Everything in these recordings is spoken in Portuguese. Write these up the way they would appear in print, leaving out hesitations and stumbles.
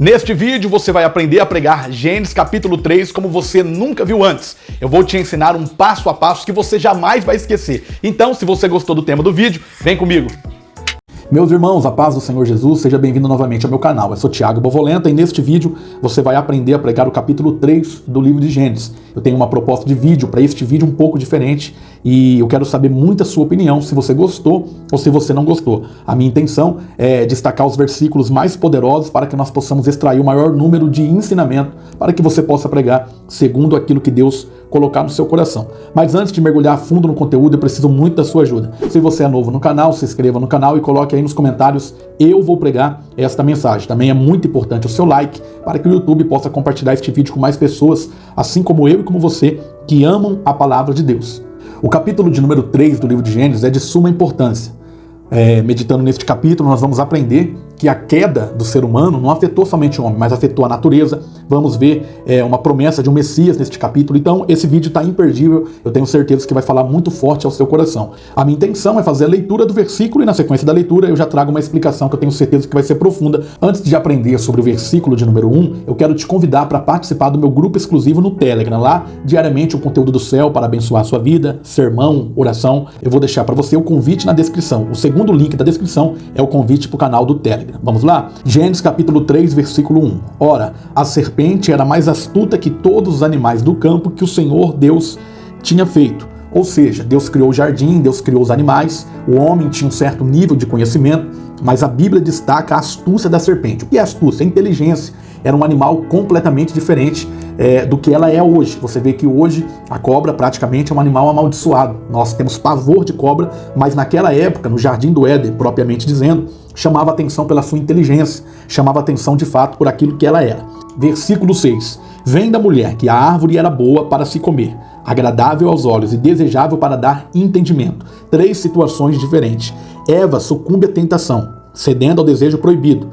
Neste vídeo você vai aprender a pregar Gênesis capítulo 3 como você nunca viu antes. Eu vou te ensinar um passo a passo que você jamais vai esquecer. Então, se você gostou do tema do vídeo, vem comigo. Meus irmãos, a paz do Senhor Jesus, seja bem-vindo novamente ao meu canal. Eu sou Thiago Bovolenta e neste vídeo você vai aprender a pregar o capítulo 3 do livro de Gênesis. Eu tenho uma proposta de vídeo para este vídeo um pouco diferente e eu quero saber muito a sua opinião, se você gostou ou se você não gostou. A minha intenção é destacar os versículos mais poderosos para que nós possamos extrair o maior número de ensinamento para que você possa pregar segundo aquilo que Deus colocar no seu coração. Mas antes de mergulhar a fundo no conteúdo, eu preciso muito da sua ajuda. Se você é novo no canal, se inscreva no canal e coloque aí nos comentários: eu vou pregar esta mensagem. Também é muito importante o seu like para que o YouTube possa compartilhar este vídeo com mais pessoas, assim como eu e como você, que amam a palavra de Deus. O capítulo de número 3 do livro de Gênesis é de suma importância. Meditando neste capítulo, nós vamos aprender que a queda do ser humano não afetou somente o homem, mas afetou a natureza. Vamos ver uma promessa de um Messias neste capítulo. Então, esse vídeo está imperdível. Eu tenho certeza que vai falar muito forte ao seu coração. A minha intenção é fazer a leitura do versículo e, na sequência da leitura, eu já trago uma explicação que eu tenho certeza que vai ser profunda. Antes de aprender sobre o versículo de número 1, eu quero te convidar para participar do meu grupo exclusivo no Telegram. Lá, diariamente, o conteúdo do céu para abençoar a sua vida, sermão, oração. Eu vou deixar para você o convite na descrição. O segundo link da descrição é o convite para o canal do Telegram. Vamos lá? Gênesis capítulo 3, versículo 1. Ora, a serpente era mais astuta que todos os animais do campo que o Senhor Deus tinha feito. Ou seja, Deus criou o jardim, Deus criou os animais, o homem tinha um certo nível de conhecimento, mas a Bíblia destaca a astúcia da serpente. O que é astúcia? É inteligência. Era um animal completamente diferente do que ela é hoje. Você vê que hoje a cobra praticamente é um animal amaldiçoado. Nós temos pavor de cobra, mas naquela época, no Jardim do Éden, propriamente dizendo, chamava atenção pela sua inteligência, chamava atenção de fato por aquilo que ela era. Versículo 6. Vem da mulher que a árvore era boa para se comer, agradável aos olhos e desejável para dar entendimento. 3 situações diferentes. Eva sucumbe à tentação, cedendo ao desejo proibido.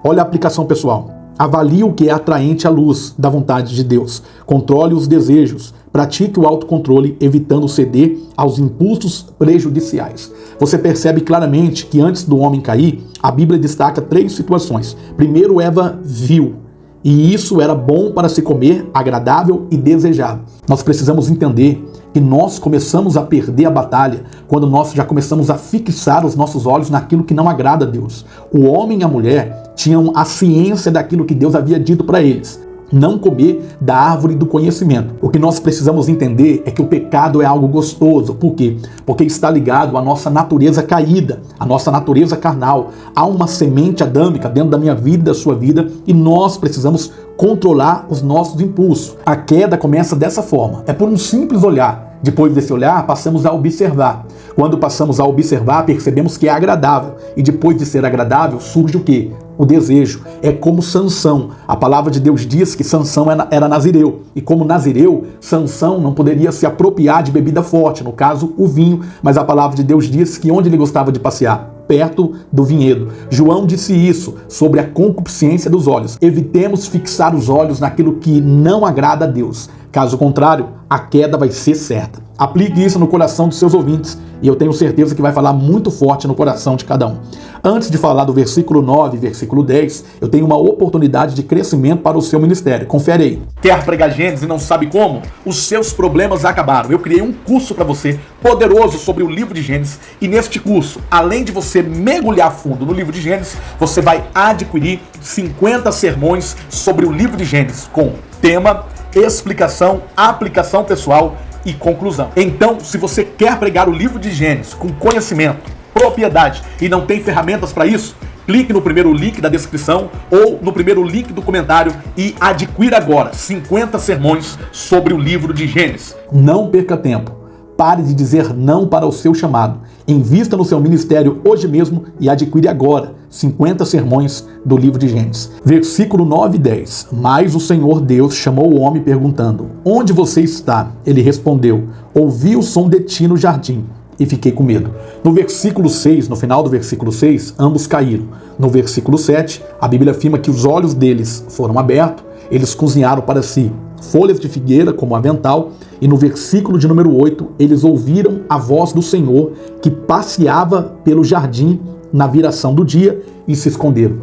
Olha a aplicação pessoal. Avalie o que é atraente à luz da vontade de Deus. Controle os desejos. Pratique o autocontrole, evitando ceder aos impulsos prejudiciais. Você percebe claramente que antes do homem cair, a Bíblia destaca 3 situações. Primeiro, Eva viu. E isso era bom para se comer, agradável e desejável. Nós precisamos entender que nós começamos a perder a batalha quando nós já começamos a fixar os nossos olhos naquilo que não agrada a Deus. O homem e a mulher tinham a ciência daquilo que Deus havia dito para eles: não comer da árvore do conhecimento. O que nós precisamos entender é que o pecado é algo gostoso. Por quê? Porque está ligado à nossa natureza caída, à nossa natureza carnal. Há uma semente adâmica dentro da minha vida e da sua vida e nós precisamos controlar os nossos impulsos. A queda começa dessa forma. É por um simples olhar. Depois desse olhar, passamos a observar. Quando passamos a observar, percebemos que é agradável. E depois de ser agradável, surge o quê? O desejo. É como Sansão. A palavra de Deus diz que Sansão era nazireu. E como nazireu, Sansão não poderia se apropriar de bebida forte, no caso, o vinho. Mas a palavra de Deus diz que onde ele gostava de passear? Perto do vinhedo. João disse isso sobre a concupiscência dos olhos. Evitemos fixar os olhos naquilo que não agrada a Deus. Caso contrário, a queda vai ser certa. Aplique isso no coração dos seus ouvintes e eu tenho certeza que vai falar muito forte no coração de cada um. Antes de falar do versículo 9 e versículo 10, eu tenho uma oportunidade de crescimento para o seu ministério. Confere aí. Quer pregar Gênesis e não sabe como? Os seus problemas acabaram. Eu criei um curso para você poderoso sobre o livro de Gênesis e neste curso, além de você mergulhar fundo no livro de Gênesis, você vai adquirir 50 sermões sobre o livro de Gênesis com tema, explicação, aplicação pessoal e conclusão. Então, se você quer pregar o livro de Gênesis com conhecimento, propriedade e não tem ferramentas para isso, clique no primeiro link da descrição ou no primeiro link do comentário e adquira agora 50 sermões sobre o livro de Gênesis. Não perca tempo. Pare de dizer não para o seu chamado. Invista no seu ministério hoje mesmo e adquire agora 50 sermões do livro de Gênesis. Versículo 9 e 10. Mas o Senhor Deus chamou o homem perguntando: onde você está? Ele respondeu: ouvi o som de ti no jardim e fiquei com medo. No versículo 6, no final do versículo 6, ambos caíram. No versículo 7, a Bíblia afirma que os olhos deles foram abertos, eles cozinharam para si folhas de figueira como avental, e no versículo de número 8, eles ouviram a voz do Senhor que passeava pelo jardim na viração do dia e se esconderam.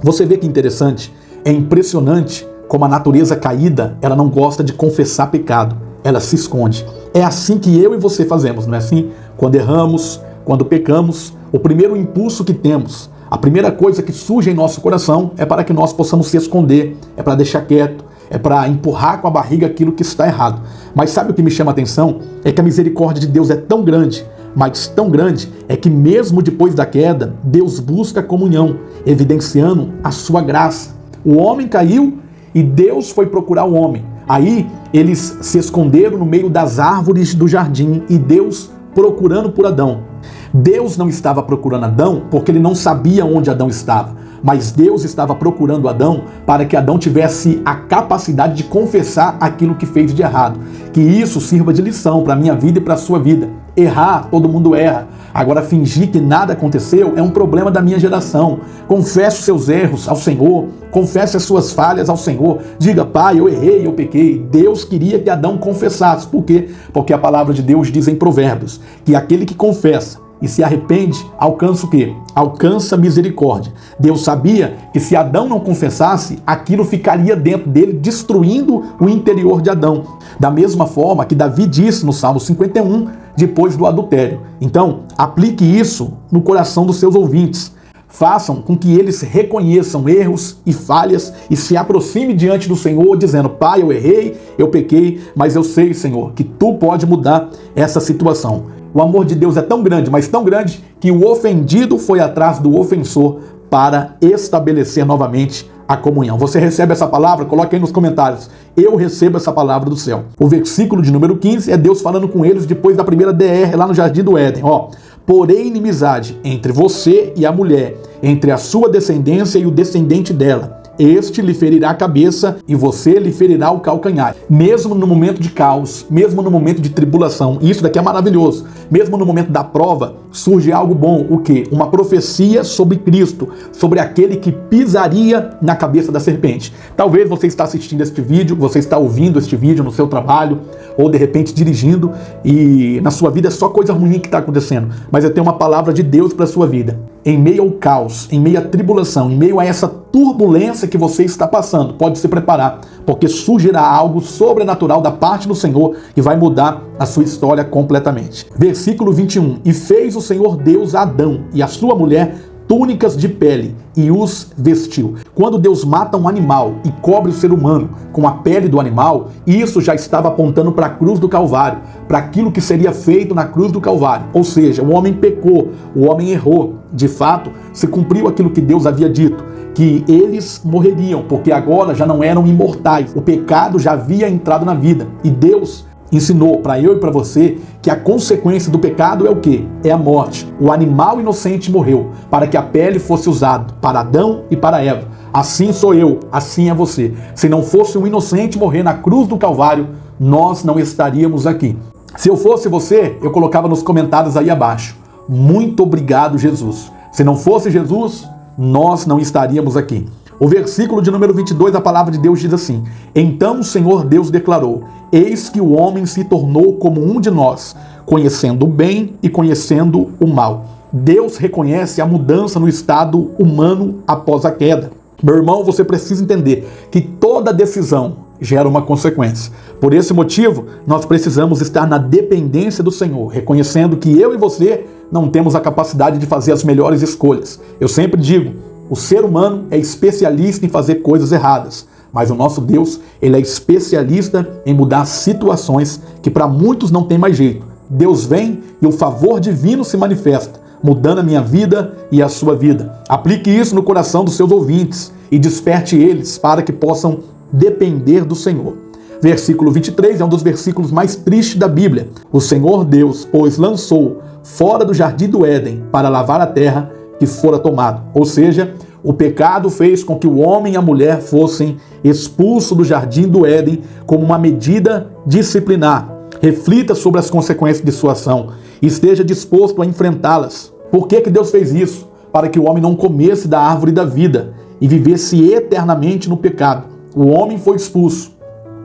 Você vê que interessante É impressionante como a natureza caída, ela não gosta de confessar pecado, ela se esconde. É assim que eu e você fazemos, não é assim? Quando erramos, quando pecamos, o primeiro impulso que temos, a primeira coisa que surge em nosso coração é para que nós possamos se esconder, é para deixar quieto, é para empurrar com a barriga aquilo que está errado. Mas sabe o que me chama a atenção? É que a misericórdia de Deus é tão grande, mas tão grande, é que mesmo depois da queda, Deus busca comunhão, evidenciando a sua graça. O homem caiu e Deus foi procurar o homem. Aí eles se esconderam no meio das árvores do jardim e Deus procurando por Adão. Deus não estava procurando Adão porque ele não sabia onde Adão estava, mas Deus estava procurando Adão para que Adão tivesse a capacidade de confessar aquilo que fez de errado. Que isso sirva de lição para a minha vida e para a sua vida. Errar, todo mundo erra. Agora, fingir que nada aconteceu é um problema da minha geração. Confesse os seus erros ao Senhor, confesse as suas falhas ao Senhor. Diga, Pai, eu errei, eu pequei. Deus queria que Adão confessasse. Por quê? Porque a palavra de Deus diz em Provérbios que aquele que confessa e se arrepende, alcança o quê? Alcança misericórdia. Deus sabia que se Adão não confessasse, aquilo ficaria dentro dele, destruindo o interior de Adão. Da mesma forma que Davi disse no Salmo 51, depois do adultério. Então, aplique isso no coração dos seus ouvintes. Façam com que eles reconheçam erros e falhas e se aproximem diante do Senhor dizendo, Pai, eu errei, eu pequei, mas eu sei, Senhor, que Tu pode mudar essa situação. O amor de Deus é tão grande, mas tão grande, que o ofendido foi atrás do ofensor para estabelecer novamente a comunhão. Você recebe essa palavra? Coloque aí nos comentários. Eu recebo essa palavra do céu. O versículo de número 15 é Deus falando com eles depois da primeira DR lá no Jardim do Éden. Porém, inimizade entre você e a mulher, entre a sua descendência e o descendente dela. Este lhe ferirá a cabeça e você lhe ferirá o calcanhar. Mesmo no momento de caos, mesmo no momento de tribulação, e isso daqui é maravilhoso, mesmo no momento da prova, surge algo bom. O quê? Uma profecia sobre Cristo, sobre aquele que pisaria na cabeça da serpente. Talvez você está assistindo este vídeo, você está ouvindo este vídeo no seu trabalho, ou de repente dirigindo, e na sua vida é só coisa ruim que está acontecendo. Mas eu tenho uma palavra de Deus para a sua vida. Em meio ao caos, em meio à tribulação, em meio a essa turbulência que você está passando, pode se preparar, porque surgirá algo sobrenatural da parte do Senhor que vai mudar a sua história completamente. Versículo 21. E fez o Senhor Deus a Adão e a sua mulher túnicas de pele e os vestiu. Quando Deus mata um animal e cobre o ser humano com a pele do animal, isso já estava apontando para a cruz do Calvário, para aquilo que seria feito na cruz do Calvário. Ou seja, o homem pecou, o homem errou. De fato, se cumpriu aquilo que Deus havia dito, que eles morreriam, porque agora já não eram imortais. O pecado já havia entrado na vida. E Deus ensinou para eu e para você que a consequência do pecado é o quê? É a morte. O animal inocente morreu para que a pele fosse usada para Adão e para Eva. Assim sou eu, assim é você. Se não fosse um inocente morrer na cruz do Calvário, nós não estaríamos aqui. Se eu fosse você, eu colocava nos comentários aí abaixo. Muito obrigado, Jesus. Se não fosse Jesus, nós não estaríamos aqui. O versículo de número 22, a palavra de Deus diz assim: Então o Senhor Deus declarou: Eis que o homem se tornou como um de nós, conhecendo o bem e conhecendo o mal. Deus reconhece a mudança no estado humano após a queda. Meu irmão, você precisa entender que toda decisão gera uma consequência. Por esse motivo, nós precisamos estar na dependência do Senhor, reconhecendo que eu e você não temos a capacidade de fazer as melhores escolhas. Eu sempre digo, o ser humano é especialista em fazer coisas erradas, mas o nosso Deus, ele é especialista em mudar situações que para muitos não tem mais jeito. Deus vem e o favor divino se manifesta, mudando a minha vida e a sua vida. Aplique isso no coração dos seus ouvintes e desperte eles para que possam depender do Senhor. Versículo 23 é um dos versículos mais tristes da Bíblia. O Senhor Deus, pois, lançou fora do jardim do Éden para lavar a terra que fora tomado. Ou seja, o pecado fez com que o homem e a mulher fossem expulsos do jardim do Éden como uma medida disciplinar. Reflita sobre as consequências de sua ação e esteja disposto a enfrentá-las. Por que Deus fez isso? Para que o homem não comesse da árvore da vida e vivesse eternamente no pecado. O homem foi expulso.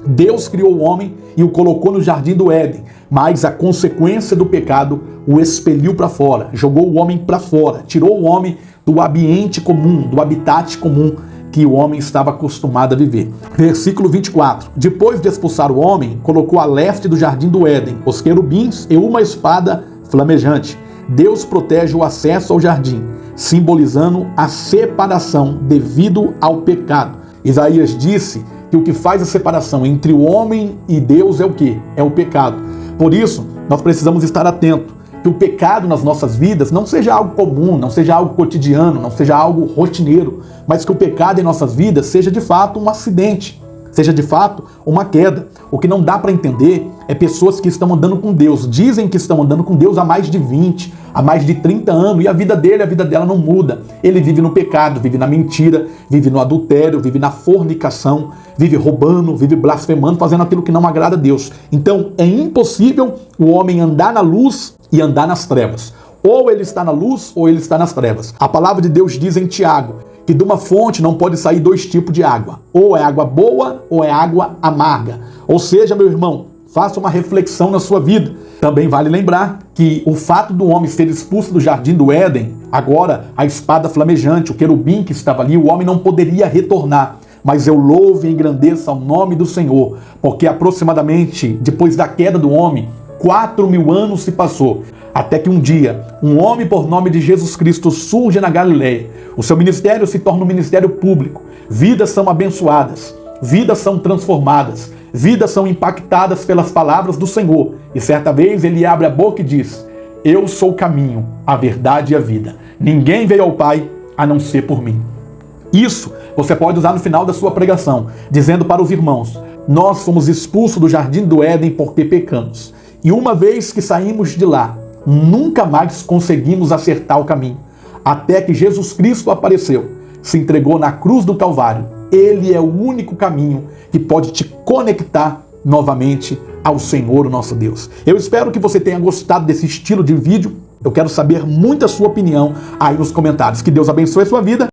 Deus criou o homem e o colocou no jardim do Éden, mas a consequência do pecado o expeliu para fora, jogou o homem para fora, tirou o homem do ambiente comum, do habitat comum que o homem estava acostumado a viver. Versículo 24. Depois de expulsar o homem, colocou a leste do jardim do Éden os querubins e uma espada flamejante. Deus protege o acesso ao jardim, simbolizando a separação devido ao pecado. Isaías disse que o que faz a separação entre o homem e Deus é o quê? É o pecado. Por isso, nós precisamos estar atentos que o pecado nas nossas vidas não seja algo comum, não seja algo cotidiano, não seja algo rotineiro, mas que o pecado em nossas vidas seja de fato um acidente, seja de fato uma queda. O que não dá para entender é pessoas que estão andando com Deus, dizem que estão andando com Deus há mais de 20, há mais de 30 anos, e a vida dele, a vida dela não muda. Ele vive no pecado, vive na mentira, vive no adultério, vive na fornicação, vive roubando, vive blasfemando, fazendo aquilo que não agrada a Deus. Então é impossível o homem andar na luz e andar nas trevas. Ou ele está na luz ou ele está nas trevas. A palavra de Deus diz em Tiago que de uma fonte não pode sair dois tipos de água. Ou é água boa ou é água amarga. Ou seja, meu irmão, faça uma reflexão na sua vida. Também vale lembrar que o fato do homem ser expulso do jardim do Éden, agora a espada flamejante, o querubim que estava ali, o homem não poderia retornar. Mas eu louvo e engrandeço ao nome do Senhor, porque aproximadamente depois da queda do homem, 4.000 anos se passou, até que um dia, um homem por nome de Jesus Cristo surge na Galileia. O seu ministério se torna um ministério público. Vidas são abençoadas, vidas são transformadas, vidas são impactadas pelas palavras do Senhor. E certa vez ele abre a boca e diz: eu sou o caminho, a verdade e a vida. Ninguém veio ao Pai a não ser por mim. Isso você pode usar no final da sua pregação, dizendo para os irmãos: nós fomos expulsos do jardim do Éden porque pecamos. E uma vez que saímos de lá, nunca mais conseguimos acertar o caminho. Até que Jesus Cristo apareceu, se entregou na cruz do Calvário. Ele é o único caminho que pode te conectar novamente ao Senhor, o nosso Deus. Eu espero que você tenha gostado desse estilo de vídeo. Eu quero saber muito a sua opinião aí nos comentários. Que Deus abençoe a sua vida.